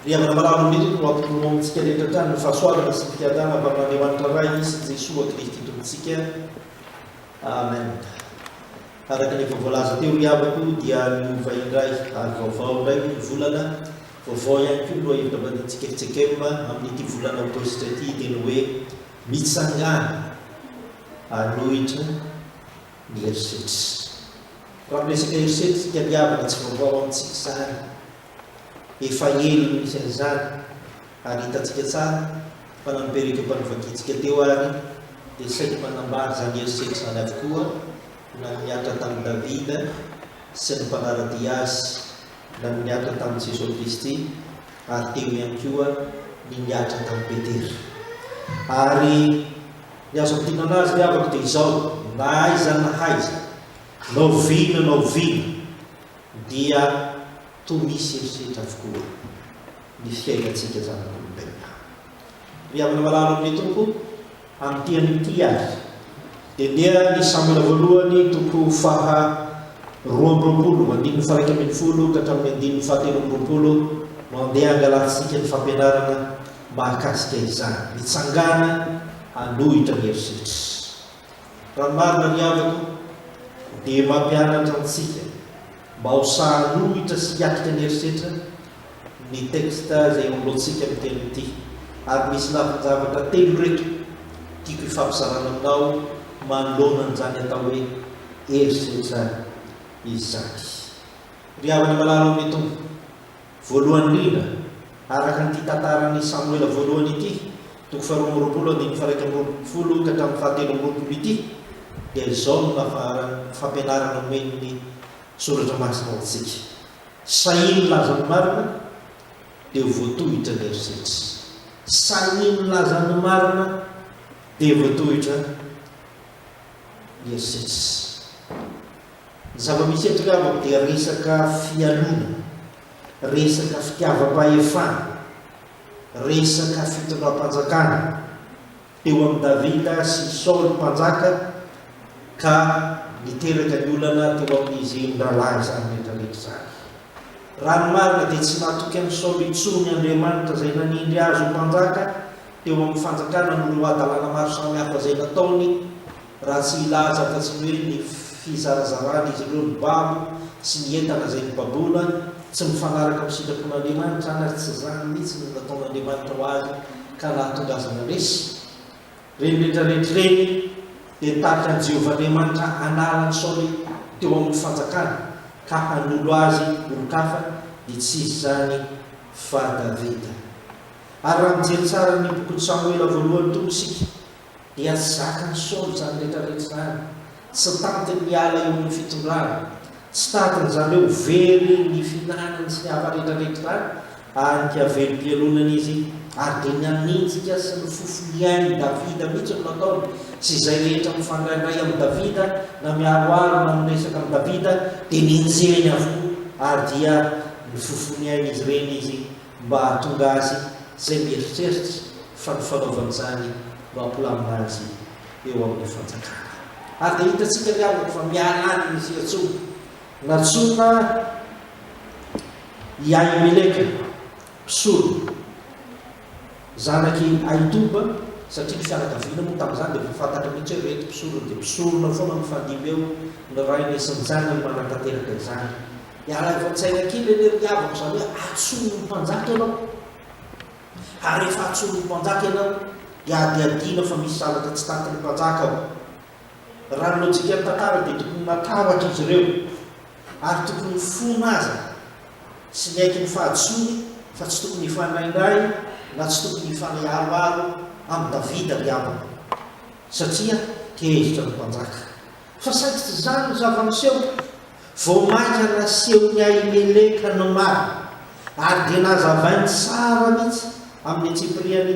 riavana malalo mety no ampitontsika rehetra trany ny fahasoavana sy fikadana vaman'Andriamanitra ray isy Jesosy Kristy tontsika. Amen. Araka ny voalaza teo riavako dia miova indray ary vaovao indray ny volana vaovao ihany koa no hevitra manitsika tsekema amin'ity volana aogositra ity dia ny hoe mitsangana anohitra ny herisetra. Raha miresaka herisetra sika riavana tsy vaovao amintsika izany, efa elo misy an'izany ary hitantsika tsara fa nanompereka mpanavakitsika teo ary dia saika manambary zany herisetra zany avokoa na miatra tamin'ny Davida sy ny mpanarady azy na miatra tamin'ny Jesosy Kristy ary teo ihany koa ny miatra tamin'ny Petera. Ary ny azo ampitinana azy riavako dia izao, na aiza na haiza nao vina dia toa misy herisetra avokoa ny fiainantsika zanak'olombelona. Riavana malalo amin'ny tompo amin'ity an'ity azy dia ndeha ny Samuela voalohany toko faha 20 mandiny faraika ambin'ny folo ka hatramin'ny andiny fahatelo amby roapolo no andeha angalatsika ny fampianarana mahakasika izany mitsangana anohitra ny herisetra. Raha marina riavako dia mampianatra antsika mba ho sahanohitra sy hiatrika ny herisetra ny texta izay omloantsika amin'ny teny ity, ary misy lafin-javatra telo reto tiako ifampisarana aminao manoloana an'izany atao hoe herisetra izany. Riavana malalo amin'ny tompo voalohany indrindra araka nyity tantaran'ny Samuela voalohany ity toko faharoa amby roapolo andiny faraika amby roapolo ka hatramin'ny fahatelo amby roapolo ity dia izao no fampianarana omen'ny soratra masina ho antsika. Sahiny lazany marina dia voatohitra ny herisetra. Sahiny lazany marina dia voatohitra ny herisetra. Ny zava-misy eto riavako dia resaka fialona, resaka fitiavam-pahefana, resaka fitondram-panjakana teo amin'ny Davida sy Saoly mpanjaka ka niteraka ny olana teo amin'izy niralahy izany rehetrarehetra izany. Raha ny marina dia tsy nahatoky amin'ny Saoly intsony Andriamanitra izay nanindry azy ho mpanjaka teo amin'ny fanjakana no adalana maro samihafa izay nataony, raha tsy ilaza fa tsy hoe ny fizarazarana izy ireo ny babo sy ny entana izay nibaboana tsy mifanaraka amin'ny sitrapon'Andriamanitra ary tsy zany mihitsy no nataon'Andriamanitra ho azy ka nahatonga azy naresy. Reny rehetrarehetra reny dia tahaka ny Jehovahandriamanitra analany Saoly teo amin'ny fanjakana ka hanolo azy olo-kafa dia tsy izy zany fa Davida. Ary raha mijery tsara ny boky Samuela voalohany toy isika dia tsy zakany Saoly zany rehetrarehetra zany, tsy tantiny miala eo amin'ny fitondrana, tsy tantiny zareo very ny finanany sy ny hafa rehetrarehetra zany ary ny avelo-pialonana izy ary dia ny aninjika sy ny fofolian'ny Davida mihitsy no nataony sy izay rehetra mifandraindray amin'ny Davida na miaroaro na miresaka amin'ny Davida dia ninjeny avokoa ary dia ny fofoliainy izy reny izy mba hahatonga azy izay mieritreritra fa ny fanaovan'izany no ampilamina azy eo amin'ny fanjakana. Ary dia hitantsika riavako fa mialany izy atsona natsona i Ahimeleka mpisolo zanaky Ahitoba satria ny fianakaviana moa tamin'izany dia fantatra mihitsy hoe reto mpisolo dia mpisolona foana mifandimby eo ny rainy sy ny zanany manantanteraka izany. Iala efa-tsaina kely le riavako izany hoe atsono ny mpanjaka ianao, ary rehefa atsono ny mpanjaka ianao dia adiadiana fa misy zavatra tsy tantin'ny mpanjaka ao. Raha ny lojika ny tantara dia tokony natavatra izy ireo ary tokony fona aza sy miaiky ny fahatsony fa tsy tokony hifanaindray na tsy tokony hifanahiaroaro amin'ny Davida riavana satria tehezitra ny mpanjaka. Fa saikitsy zany no zava-miseho vao mainka nasehony Ahimeleka no marina ary dia nazavainy tsara mihitsy amin'ny Tsipriany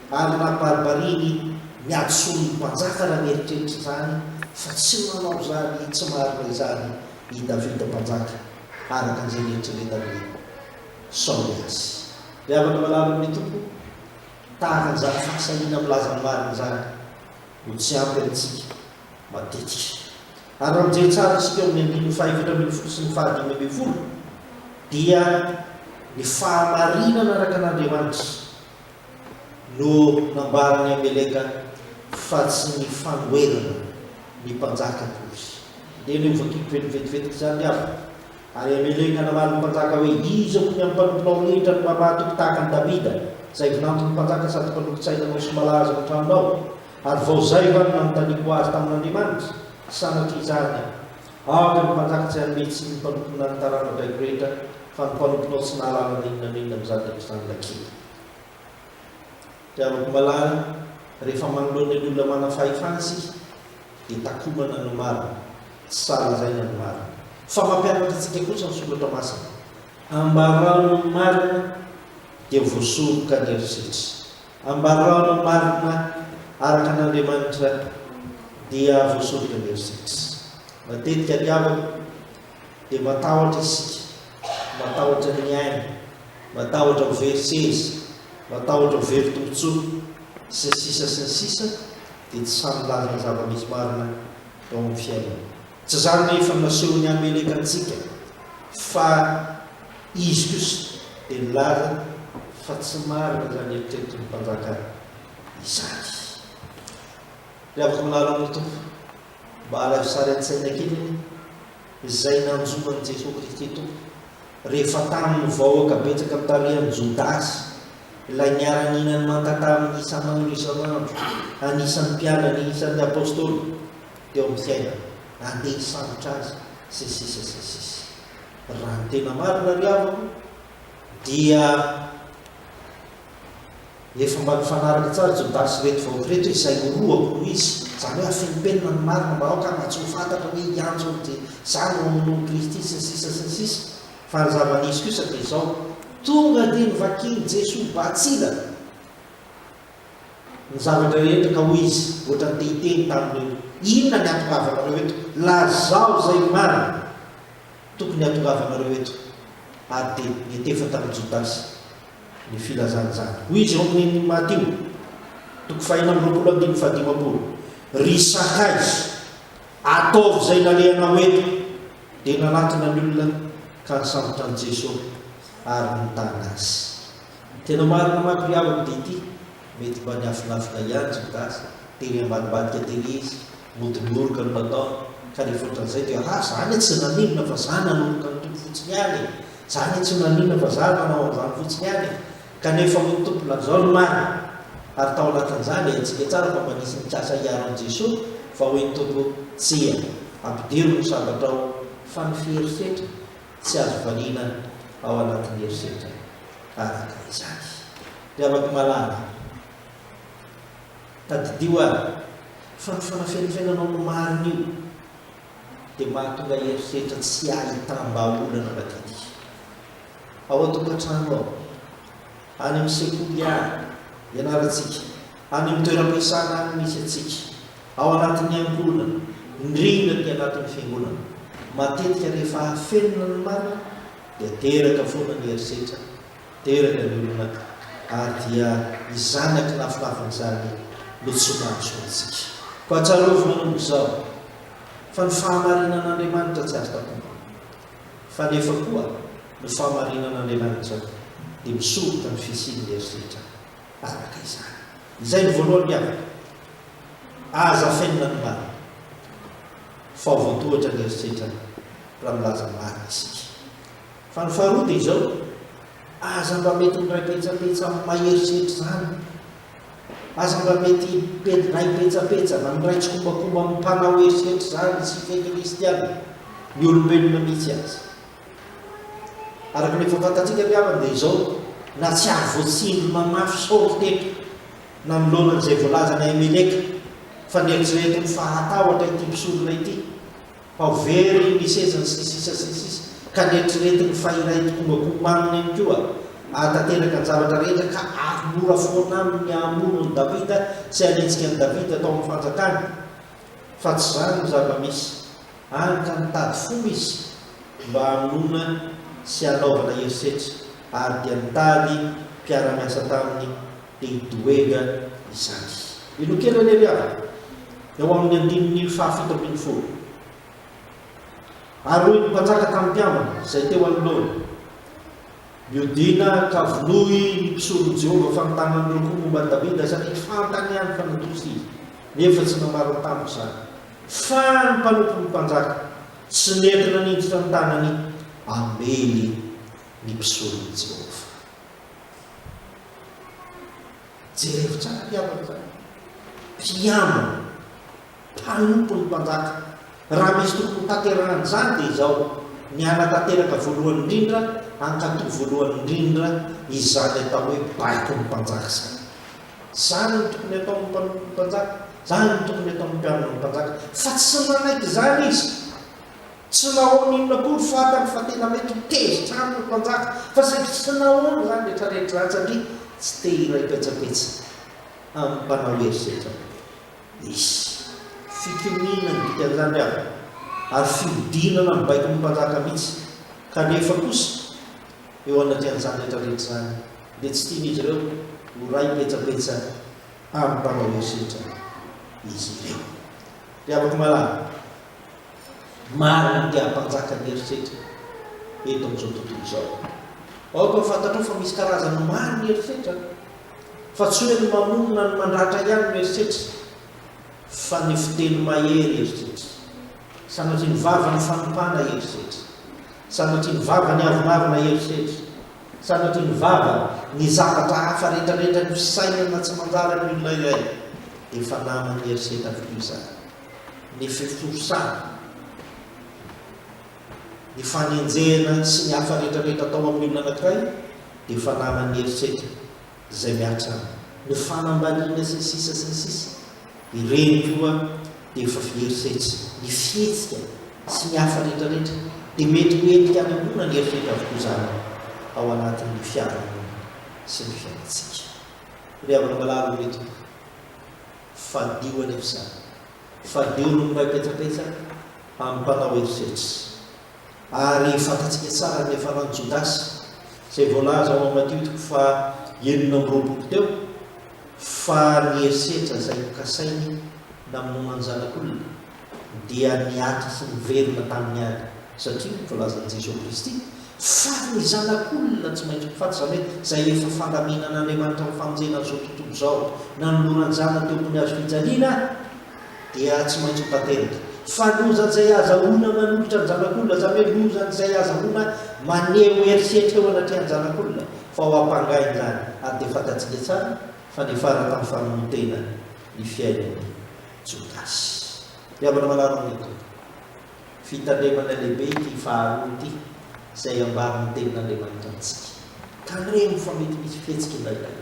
ary nabarbariny miatsono ny mpanjaka raha mieritreritra izany fa tsy manao zany tsy marina izany i Davida mpanjaka araka an'izay rehetrarehetra Saoly azy. Riavana malalo amin'ny tompo tahaka an'izany fahasahina milaza ny marina izany no tsy ampy amintsika matetika. Ary raha mijery tsara isika amin'ny andiny fahaefatra ambin'ny folo sy ny fahadimy ambin'ny folo dia ny fahamarinana araka an'Andriamanitra no nambarany Ameleka fa tsy ny fanoerana ny mpanjaka akory. Dia ny ovakiko vetivetiky zany avy. Ary Ameleka namary ny mpanjaka hoe iza moa ny ampanomponao nindra ny mamatok tahaka ny Davida, izay vinantony mpanjaka sady mpanompontsainanao sy malaza ny tranonao. Ary vao zay va no nanontaniako azy tamin'Andriamanitra, sanatria izany aoka ny mpanjaka tsy hanome tsy ny mpanompona ny tarana ndraiky rehetra, fa ny mpanomponao tsy nahalala n'inona amin'izany ndraiky izany lakely. Tiavako malala, rehefa manoloana ny olona manafahefana isika dia takomana no marina, tsy salazaina no marina. Fa mampianatra antsika kosa ny soratra masina, ambarao ny marina dia voasoroka ny herisetra. Ambarao ny marina araka an'Andriamanitra dia voasoroka ny herisetra. Matetika diavako dia matahotra isika, matahotra ny aina, matahotra ho very seza, matahotra ho very tombotsoa sy ny sisa dia tsy samy laza ny zava-misy marina eo amin'ny fiainana. Tsy zany nefa naseho ny Ameleka antsika fa izy kosa dia nilaza fa tsy marina zany eritreritry ny mpanjaka izany. Dia afaka milala amin'ny tompo mba alavisary an-tsaina kely izay nanjoman'i Jesosy Kristy tompo rehefa tamin'ny vahoaka betsaka mitarihan'i Jodasy, ilay niara-ninany mantantara ny isan'andro isan'andro, anisan'ny mpianany isan'ny apôstôly teo amin'ny fiainana, andeha hisambotra azy sy sisa. Raha ny tena marina ry havako dia efa mba nifanaraka tsara Jodasy reto vahoaka reto izay oroako izy, zany hoe afenimpenina ny marina mba aoka mba tsy ho fantatra hoe iantso zany mamono Kristy sy sisa. Fa ny zava-nisy kosa dia izao, tonga dia nivakiny Jesosy batsila ny zavatra rehetra ka hoy izy ohatra ny tehiteny tamin'io, inona ny atongavanareo eto? Lazao zay marina tokony atongavanareo eto. Ary dia nitefa tamin'ny Jodasy ny filazany zany. Hoy izy eo amin'ny Mateo 5:25, ry sakaizy ataovy zay nalehanao eto. Dia nanatona ny olona ka nisambotra an' Jesosy ary nitana azy. Tena marina mampiavaka dia ity, mety mba niafinafina ihany Jodasy, tery ambadibadika tery izy, modinioroka no nataony, ka rehefa ohatran'izay dia zany tsy naninona fa zany nanoroka ny tompo fotsiny ihany, zany tsy naninona fa zany nanao an'izany fotsiny ihany. Kanefa moa ny tompo lazao ny marina, ary tao anatin'izany antsika tsara fa mba nisy mikasa hiaro an' Jesosy, fa hoe ny tompo tsia ampidiro ny sabatra ao, fa ny fiherisetra tsy azo valina ao anatin'ny herisetra araka izany. Dia afaka malala tadidio ary fa ny fanafenifenanao ny marina io dia mahatonga herisetra tsy ahitam-baolana matety ao an-tokantrano ao, any amin'ny sekoly any ianarantsika, any amin'ny toeram-piasana any misy atsika, ao anatin'ny angonana, indrindra ny anatin'ny fiangonana. Matetika rehefa afenina ny marina dia teraka foana ny herisetra, teraka ny olona, ary dia izanaky nafinafiny no tsy mahasoantsika. Ko atsarovy manomboka izao fa ny fahamarinan'Andriamanitra tsy azo tapomba, fa nefa koa ny fahamarinan'Andriamanitra dia misoroka ny fisian'ny herisetra araka izany. Izay ny voalohany avy, aza afenina ny marina fa voatohatra ny herisetra raha milaza marina isika. Fa ny faharoa dia izao, aza mba mety miray petsapetsa amin'ny maherisetra zany, aza mba mety ray petsapetsa na miray tsikombakomba amin'ny mpanao herisetra zany isika kristiana, ny olombelona mihitsy azy. Araka ny efa fantatsika miavana dia izao, na tsy ary voatsindrona mafy saoty teto nanoloanan'izay voalaza ny Ameleka, fa nieritrereto ny fahatahotra ity mpisorona ity, fa ho very ny sezany sy sisa, ka nieritrereto ny fahiray tokombakomba aminy ihany koa, atateraka ny zavatra rehetra ka ary mora foana amin'ny hamono ny Davida sy hanentsika ny Davida atao amin'ny fanjakany. Fa tsy zany ny zava-misy, any ka nitady fomba izy mba hamonona sy hanaovana herisetra, ary dia nitady mpiara-miasa taminy dia hidoega izany. Inokely alery avy eo amin'ny 5:7. Ary hoy ny mpanjaka tamin'ny mpiamana izay teo anoloana, miodina ka vonoy ny mpisorony Jehova fanotanan'ireo koa momba Davida satria fantany ihany fa natosy izy nefa tsy namaro tampoka izany fa ny mpanompo ny mpanjaka tsy nentina nindritra ny tanany amely ny mpisorony Jehova. Jereo tsara mpiavaka mpiamana mpanompo ny mpanjaka raha misy tokony tanterahany izany dia izao ny anatanteraka voalohany indrindra ankato voalohany indrindra izany atao hoe baiko ny mpanjaka izany. Izany ny tokony atao ny mpanompo ny mpanjaka, izany ny tokony atao ny mpiamana ny mpanjaka, fa tsy nanaiky izany izy, tsy nahoany inona kory fatany fa tena mety tezitra aminy mpanjaka fa saingy tsy nahoany izany rehetrarehetra zany satria tsy te iray petsapetsa amin'ny mpanao herisetra isy fikoninany dikan'izany avy ary fiodinana ny baiko ny mpanjaka mihitsy kanefa kosa eo anatrehan'izany rehetrarehetra zany dia tsy tian'izy ireo ho ray petsapetsa amin'ny mpanao herisetra izy ireo. Dia afaka malala marina dia mpanjaka ny herisetra eto amin'izao tontolo izao. Aoka fantatrao fa misy karazany maro ny herisetra fa tsy hoe ny mamonina ny mandratra ihany ny herisetra fa ny fiteny mahery herisetra, sanatria ny vava ny fanompana herisetra, sanatria ny vava ny avonavina herisetra, sanatria ny vava ny zavatra hafa rehetrarehetra ny fisainana tsy manjara ny olona iray efa namany herisetra avokoa izany. Ny fiforosana, ny fanenjehana sy ny hafa rehetrarehetra atao amin'ny olona anankiray dia efa namany herisetra izay miatra ny fanambaliana sy ny sisa sy ny sisa ireny koa dia efa herisetra ny fihetsika sy ny hafa rehetrarehetra dia mety hoentika any ambona ny herisetra avokoa izany ao anatin'ny fiarana sy ny fiainantsika. Ry havana malalo mety fadio anefa izany, fadio no miray petsapetsa amin'ny mpanao herisetra. Ary fantatsika tsara ny efa rano Jodasy izay voalaza ao Matio fa 9:20 teo fa ny herisetra izay nokasainy namonoana ny zanak'olona dia niatra sy niverina tamin'ny any satria voalazan'i Jesosy Kristy fa ny zanak'olona tsy maintsy mifaty izany hoe izay efa fandaminan'Andriamanitra amin'ny famonjena izao tontolo izao nanolorany zanany teo amin'ny hazo fijaliana dia tsy maintsy tanteraka fa lozany izay azahoana manolotra ny zanak'olona izany hoe lozany izay azahoana maneho herisetra eo anatrehan'ny zanak'olona fa ho ampangainy izany ary dia fantatsika tsara fa nefara tamin'ny famonontena ny fiainany Jodasy. Havana malalo mety fitandremana lehibe ity faharoa ity izay ambariny tenin'Andriamanitra antsika tandremo fa mety misy fihetsika indraindray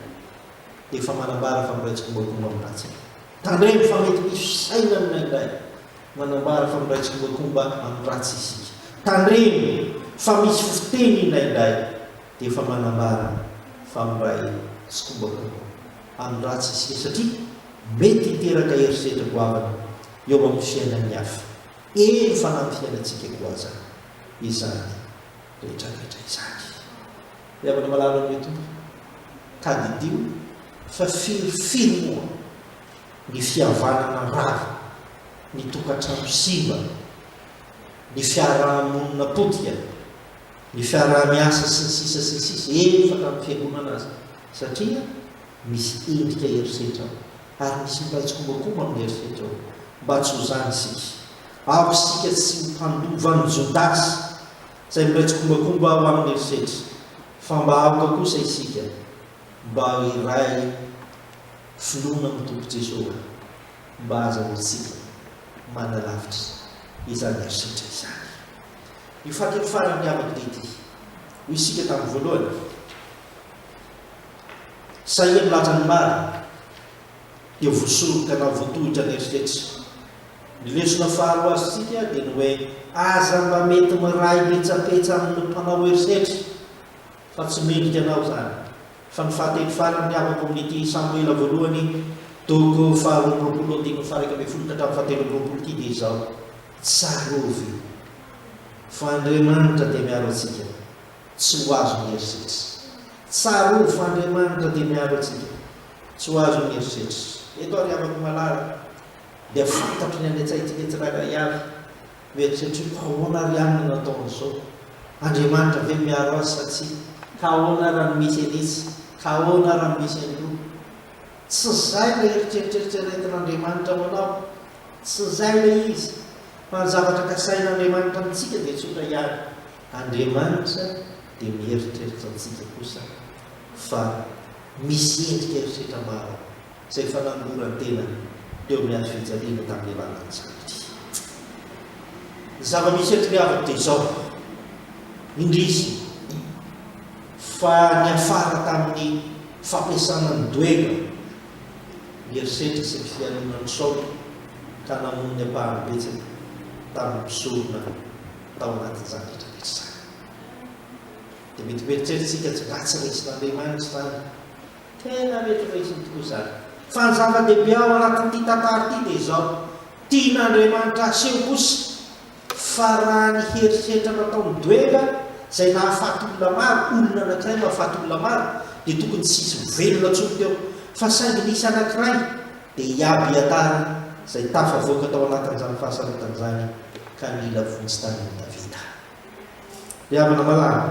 dia efa manambara fa miraitsika mombakomba aminatsika, tandremo fa mety misy saina amin'indray manambara fa miraitsika mombakomba amin'ny ratsy isika, tandremo fa misy fiteny indraindray dia efa manambara fa miray sikombakomba amin'ny ratsy isika satria mety hiteraka herisetra goavana eo amin'ny fiainan'ny hafa eny fa na amin'ny fiainantsika koa zany izany rehetrarehetra izany. Havana malalo amin'ny tompo ka didio fa firifiry moa ny fihavanana rava, ny tokantrano simba, ny fiarahamonina potika, ny fiaraha-miasa sy ny sisa sy ny sisa efa tamin'ny fiangonana azy satria misy endrika herisetra ary misy miraitsy-kombakomba amin'ny herisetra ao mba tsy ho zany isika. Ao isika tsy mpandova ny Jodasy izay miraitsy-kombakomba ao amin'ny herisetra fa mba aoka kosa isika mba iray finoana amin'ny tompo Jesosy mba azahoantsika manalavitra izany herisetra izany. Io fakely farany avaka ity ho isika tamin'ny voalohany sahiny latrany mary dia voasoroka na voatohitra ny herisetra. Ny lesona faharoa azontsika dia ny hoe aza mba mety miray petsapetsa amin'ny mpanao herisetra fa tsy mendrika anao izany fa ny fahatelo farany avaka amin'ity Samoela voalohany toko 2:1-7 ity dia izao tsarovy fa Andriamanitra dia miaro antsika tsy ho azo ny herisetra, tsarovy fa Andriamanitra dia miaro antsika tsy ho azo ny herisetra. Eto ary afaka malala dia fantatro ny any an-tsaintsika tsirairay avy mieritreritry ahoana ary aminy nataon'izao Andriamanitra ve miaro azy sa tsy ka ahoana raha ny misy anitsy ka ahoana raha ny misy an'io tsy zay la eritreritreritreretin'Andriamanitra ho anao tsy zay la izy fa ny zavatra kasain'Andriamanitra amintsika dia tsotra ihany Andriamanitra dia mieritreritra antsika kosa fa misy endrika eritreritra maro izay fanamborantena teo amin'ny azo fijaliana tamin'ny alalany zavatra zava-misy etriavako dia izao indrisy fa ny afara tamin'ny fampiasana ny doega mieritreritra sy ny fianona ny sao ka namon'ny ampahanybetsaka tamin'ny mpisorona tao anatin'izany rehetrarehetra zany dia mety mieritreritsika tsy ratsy raisin'Andriamanitra zany tena mety raisiny tokoa zany fa ny zava-dehibe ao anatin'ity tantara ity dia izao tian'Andriamanitra aseho kosa fa raha ny heritreritra natao ny doega izay nahafaty olona maro olona anankiray mahafaty olona maro dia tokony tsisy velona tsony teo fa saingy nisy anankiray dia Abiatara izay tafavoaka tao anatin'izany fahasaretan'izany ka nila vonjy tamin'ny Davida. Dia havana malama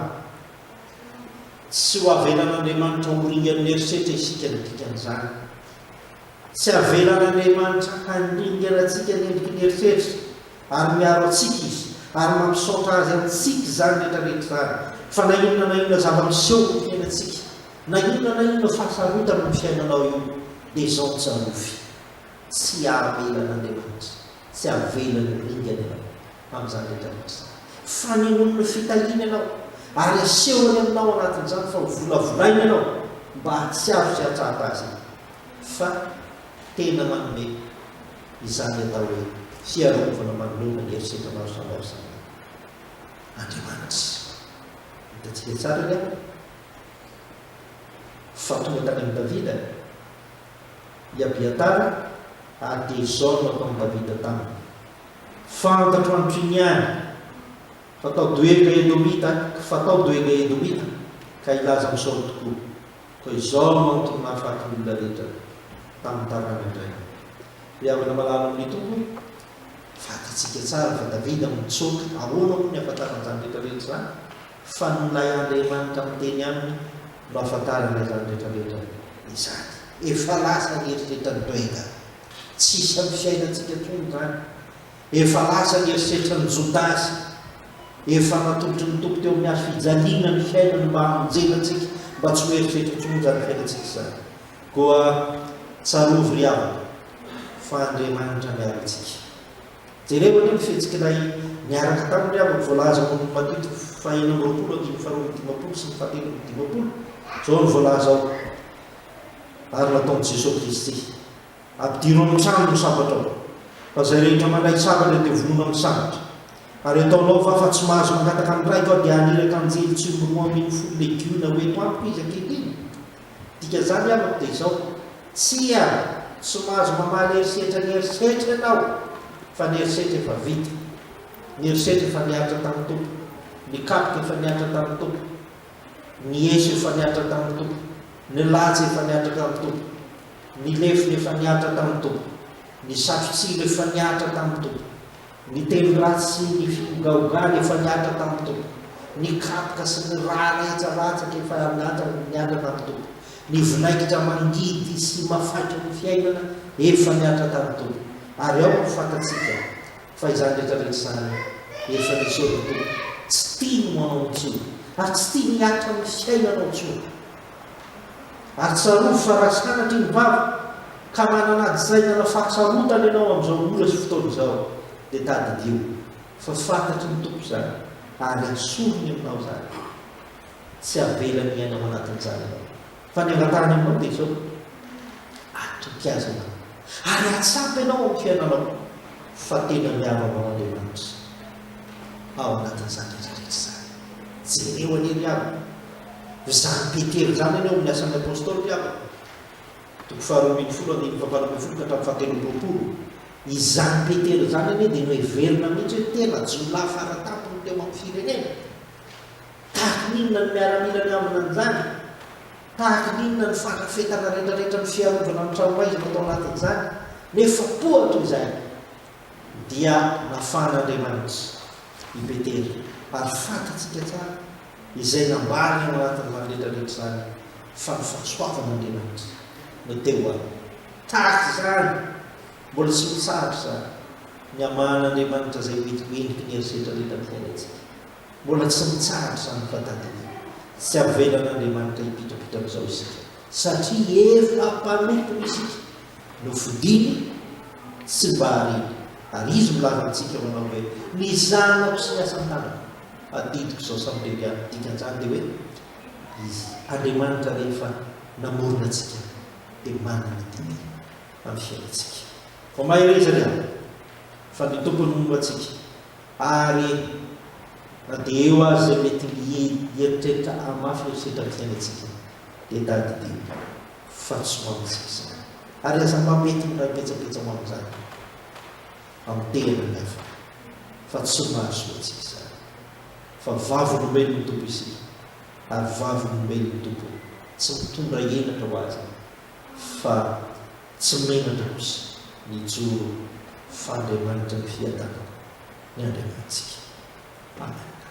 tsy ho avelan'Andriamanitra horinga amin'ny eritreritra isika ny dikan'izany tsy avelan'Andriamanitra handringana antsika ny endriky ny eritreritra ary miaro atsika izy ary mampisaotra azy amintsika zany rehetrarehetra zany fa na inona zava-miseho ny fiainantsika na inona fahasarotana ny fiainanao io dia izao tsarovy tsy avelan'Andriamanitra tsy avelany ringana ianao amin'izany rehetrarehetra fa ny olona fitaliana ianao ary asehony aminao anatin'izany fa volavolaina ianao mba tsy azo sy atsapa azy fa tena manome izany atao hoe fiarovana manolona ny eritreritra maro samihafa Andriamanitra hitantsika tsara ilay fa tonga tany amin'ny Davida i Abiatara dia izao no ataon'i Davida taminy fantatro andro niany fatao doega Edomita ka ilaza amin'ny Saoly tokoa ka izao no antony mahafaty olona rehetra tamin'ny tarana indray dia havana malala amin'ny tompo fantatsika tsara fa Davida mitsoka ahoana moa ny ahafantaran'izany rehetrarehetra zany fa nolay Andriamanitra miteny aminy no ahafantarana izany rehetrarehetra izany efa lasa ny eritreritra ny doega tsisy amin'ny fiainantsika tsony zany efa lasa ny eritreritra ny Jodasy efa natolotry ny tompo teo amin'ny azo fijaliana ny fiainany mba hamonjenantsika mba tsy ho eritreritra tsony zany fiainantsika zany koa tsarovy ry avana fa Andriamanitra miaro antsika jereo anie mifetsikilay miaraka taminy avako voalaza mono matito fahina amby roapolo andimy faharoa dimapolo sy ny fahatelo amby dimapolo zao ny voalaza ao ary nataon'i Jesosy Kristy ampidiro amin'ny trano ny sabatra ao fa zay rehetra mandray sabatra dia vonona amin'ny sabatra ary ataonao fa tsy mahazo mangataka amin'ndraiky ao dia aniraka anjely tsy moroa amin'ny folo legiona hoe toampoko izy akehitriny dika zany avako dia izao tsy mahazo mamaly eritreritra ny eritreritra ianao fa ny eritreritra efa vita ny eritreritra efa niaritra tamin'ny tompo ny kapoka efa niaritra tamin'ny tompo ny eso efa niaritra tamin'ny tompo ny latsy efa niaritra tamin'ny tompo ny lefiny efa niaritra tamin'ny tompo ny satrotsilo efa niaritra tamin'ny tompo ny teny ratsy sy ny figaogany efa niaritra tamin'ny tompo ny kapoka sy ny raha-ratsaka efa niaritra tamin'ny tompo ny vinaikitra mangidy sy mafaitra ny fiainana efa niaritra tamin'ny tompo ary ao no fantatsika fa izany rehetrarehetra zany efa niseho ny tompo tsy tia no manao ntsony ary tsy tia miaritra amin'ny fiainanao ntsony ary tsarovy fa raha sanatry ny vava ka mananadizay nana fahasarotana ianao amin'izao ora sy fotoana izao dia tadidio fa fantatry ny tompo zany ary asorony aminao zany tsy avelany iainao anatin'izany ianao fa ny angatany aminao dia izao atoky azy ianao ary atsampy ianao amin'ny fiainanao fa tena miavanao Andriamanitra ao anatin'izany rehetrarehetra zany jereo anie ry avana izany Petera zany ianao amin'ny asan'ny apôstôly ry avana toko faharoa ambin'ny folo andiny fahavalo ambin'ny folo ka hatramin'ny fahatelo amby roapolo izany Petera zany anie dia noheverina mihitsy hoe tena jolahy faratampony teo amin'ny firenena tahaka n'inona ny miaramilany amina an'izany tahaka n'inona ny fandrafetana rehetrarehetra ny fiarovana ny tranomaizy natao anatin'izany nefa tohatro izany dia nafan'Andriamanitra i Petera ary fantatsika tsara izay nambary ao anatin'ny mandretrarehetra zany fa ny fahasoavan'Andriamanitra no teo any tahaka zany mbola tsy mitsahatra zany ny aman'Andriamanitra zay mety hoendriky ny eritreritra rehetra ny fiainantsika mbola tsy mitsahatra zany fa tady tsy avelan'Andriamanitra hipitrapitra amin'izao isika satria efa mpanompo isika no fidiny tsy mba hareny ary izy milaza antsika manao hoe ny zanako sy ny asan-tanako adidiko zao samylehibiany dikan'izany dia hoe izy Andriamanitra rehefa namorona antsika dia manana dimy amin'ny fiainantsika fa mahireza ihany fa ny tompony momba antsika ary na dia eo azy zay mety hieritreritra amafy eritreritra ny fiainantsika dia tady dia fahasoavantsika zany ary aza mamety miray petsapetsa ho amin'izany amin'ny tena ny hafa fa tsy mahasoantsika zany fa vavolombelo ny tompo isika ary vavolombelo ny tompo tsy mitondra enatra ho azy fa tsy menatra kosa nijoro fandriamanitra ny fiadanana ny Andriamantsika. Amen.